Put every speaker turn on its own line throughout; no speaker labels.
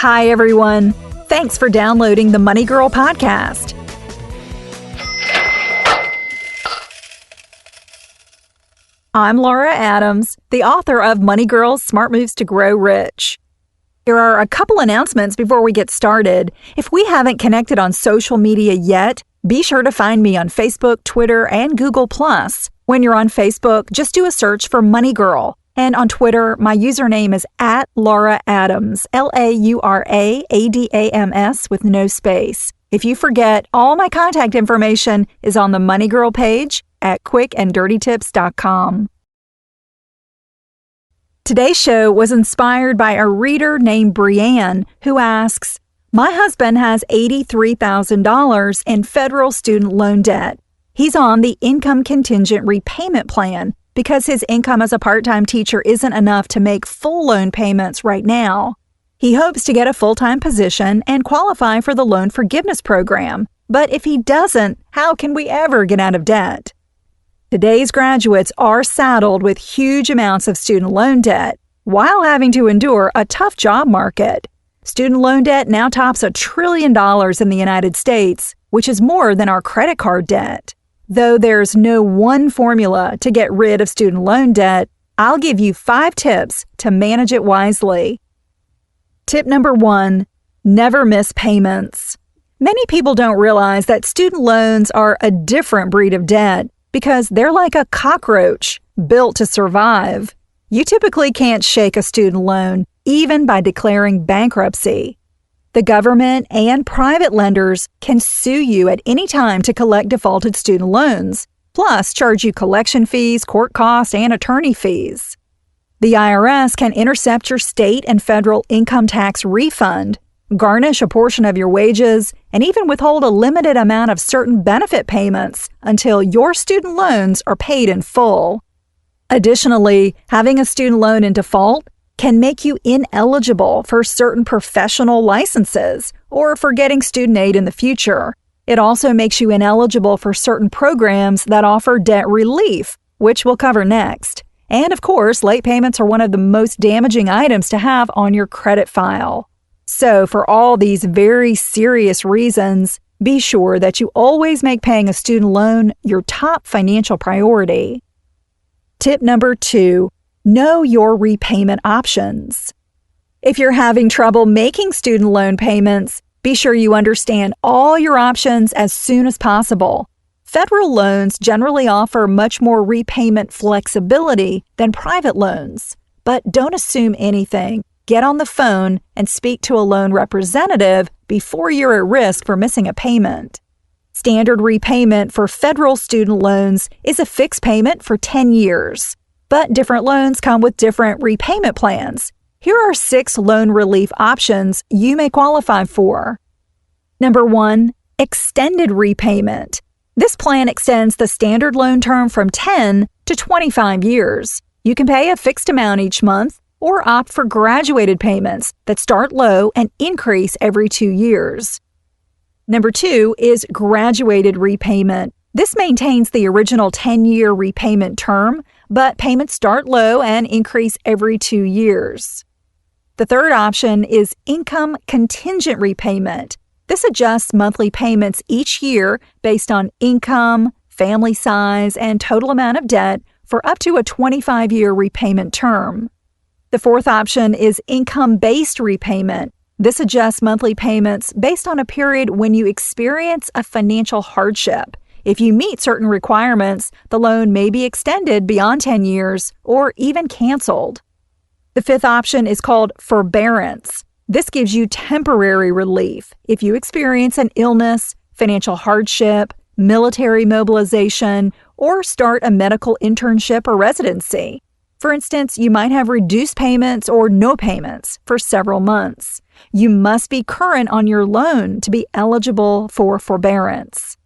Hi, everyone. Thanks for downloading the Money Girl podcast. I'm Laura Adams, the author of Money Girls Smart Moves to Grow Rich. Here are a couple announcements before we get started. If we haven't connected on social media yet, be sure to find me on Facebook, Twitter, and Google+. When you're on Facebook, just do a search for Money Girl. And on Twitter, my username is @LauraAdams, LauraAdams with no space. If you forget, all my contact information is on the Money Girl page at quickanddirtytips.com. Today's show was inspired by a reader named Brianne who asks, "My husband has $83,000 in federal student loan debt. He's on the income contingent repayment plan because his income as a part-time teacher isn't enough to make full loan payments right now. He hopes to get a full-time position and qualify for the loan forgiveness program. But if he doesn't, how can we ever get out of debt?" Today's graduates are saddled with huge amounts of student loan debt while having to endure a tough job market. Student loan debt now tops $1 trillion in the United States, which is more than our credit card debt. Though there's no one formula to get rid of student loan debt, I'll give you 5 tips to manage it wisely. Tip number 1, never miss payments. Many people don't realize that student loans are a different breed of debt because they're like a cockroach built to survive. You typically can't shake a student loan, even by declaring bankruptcy. The government and private lenders can sue you at any time to collect defaulted student loans, plus charge you collection fees, court costs, and attorney fees. The IRS can intercept your state and federal income tax refund, garnish a portion of your wages, and even withhold a limited amount of certain benefit payments until your student loans are paid in full. Additionally, having a student loan in default can make you ineligible for certain professional licenses or for getting student aid in the future. It also makes you ineligible for certain programs that offer debt relief, which we'll cover next. And of course, late payments are one of the most damaging items to have on your credit file. So for all these very serious reasons, be sure that you always make paying a student loan your top financial priority. Tip number 2, know your repayment options. If you're having trouble making student loan payments, be sure you understand all your options as soon as possible. Federal loans generally offer much more repayment flexibility than private loans. But don't assume anything. Get on the phone and speak to a loan representative before you're at risk for missing a payment. Standard repayment for federal student loans is a fixed payment for 10 years. But different loans come with different repayment plans. Here are 6 loan relief options you may qualify for. Number 1, extended repayment. This plan extends the standard loan term from 10 to 25 years. You can pay a fixed amount each month or opt for graduated payments that start low and increase every 2 years. Number 2 is graduated repayment. This maintains the original 10-year repayment term, but payments start low and increase every 2 years. The third option is income contingent repayment. This adjusts monthly payments each year based on income, family size, and total amount of debt for up to a 25-year repayment term. The fourth option is income-based repayment. This adjusts monthly payments based on a period when you experience a financial hardship. If you meet certain requirements, the loan may be extended beyond 10 years or even canceled. The fifth option is called forbearance. This gives you temporary relief if you experience an illness, financial hardship, military mobilization, or start a medical internship or residency. For instance, you might have reduced payments or no payments for several months. You must be current on your loan to be eligible for forbearance.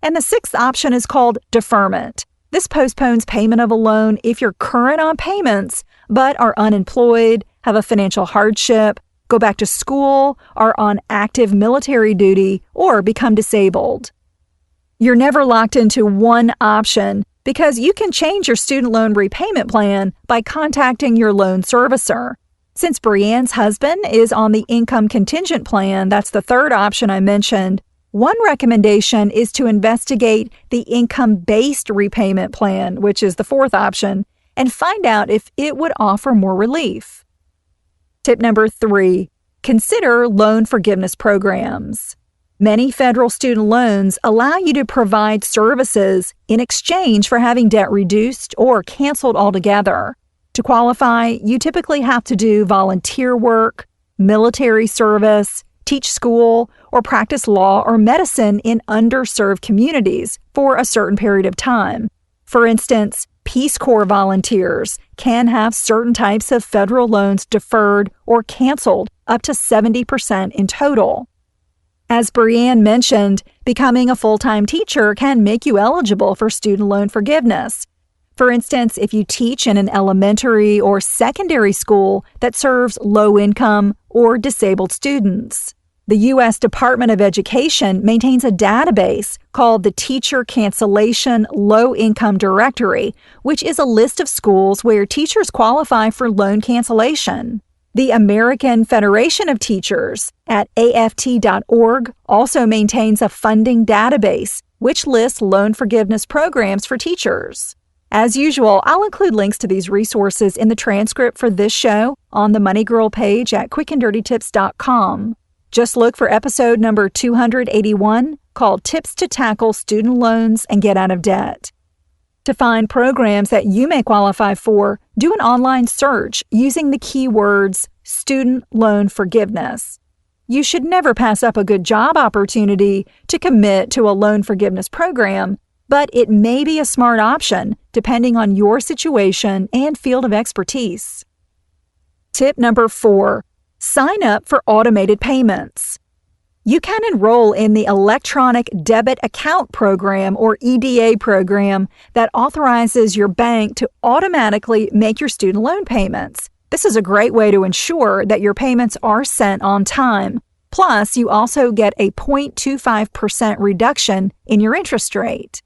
And the sixth option is called deferment. This postpones payment of a loan if you're current on payments, but are unemployed, have a financial hardship, go back to school, are on active military duty, or become disabled. You're never locked into one option because you can change your student loan repayment plan by contacting your loan servicer. Since Brianne's husband is on the income contingent plan, that's the third option I mentioned, one recommendation is to investigate the income-based repayment plan, which is the fourth option, and find out if it would offer more relief. Tip number 3, consider loan forgiveness programs. Many federal student loans allow you to provide services in exchange for having debt reduced or canceled altogether. To qualify, you typically have to do volunteer work, military service, teach school, or practice law or medicine in underserved communities for a certain period of time. For instance, Peace Corps volunteers can have certain types of federal loans deferred or canceled up to 70% in total. As Brianne mentioned, becoming a full-time teacher can make you eligible for student loan forgiveness. For instance, if you teach in an elementary or secondary school that serves low-income or disabled students. The U.S. Department of Education maintains a database called the Teacher Cancellation Low-Income Directory, which is a list of schools where teachers qualify for loan cancellation. The American Federation of Teachers at AFT.org also maintains a funding database, which lists loan forgiveness programs for teachers. As usual, I'll include links to these resources in the transcript for this show on the Money Girl page at quickanddirtytips.com. Just look for episode number 281 called Tips to Tackle Student Loans and Get Out of Debt. To find programs that you may qualify for, do an online search using the keywords student loan forgiveness. You should never pass up a good job opportunity to commit to a loan forgiveness program, but it may be a smart option depending on your situation and field of expertise. Tip number 4, sign up for automated payments. You can enroll in the Electronic Debit Account Program, or EDA program, that authorizes your bank to automatically make your student loan payments. This is a great way to ensure that your payments are sent on time. Plus, you also get a 0.25% reduction in your interest rate.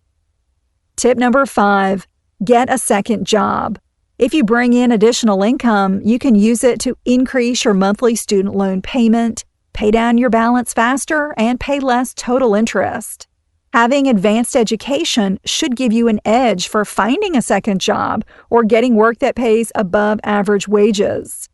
Tip number 5, get a second job. If you bring in additional income, you can use it to increase your monthly student loan payment, pay down your balance faster, and pay less total interest. Having advanced education should give you an edge for finding a second job or getting work that pays above average wages.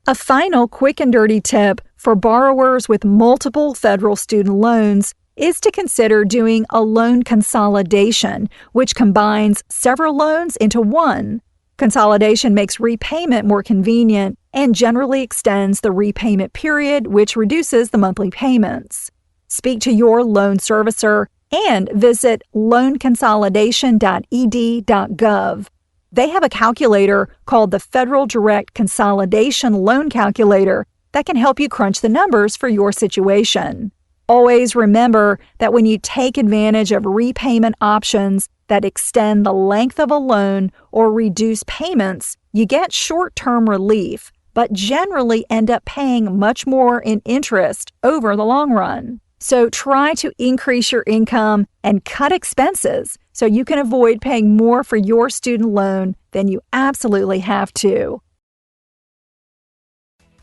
A final quick and dirty tip for borrowers with multiple federal student loans is to consider doing a loan consolidation, which combines several loans into one. Consolidation makes repayment more convenient and generally extends the repayment period, which reduces the monthly payments. Speak to your loan servicer and visit loanconsolidation.ed.gov. They have a calculator called the Federal Direct Consolidation Loan Calculator that can help you crunch the numbers for your situation. Always remember that when you take advantage of repayment options that extend the length of a loan or reduce payments, you get short-term relief, but generally end up paying much more in interest over the long run. So try to increase your income and cut expenses so you can avoid paying more for your student loan than you absolutely have to.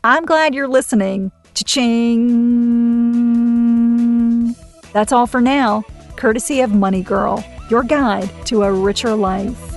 I'm glad you're listening. Cha-ching! That's all for now, courtesy of Money Girl, your guide to a richer life.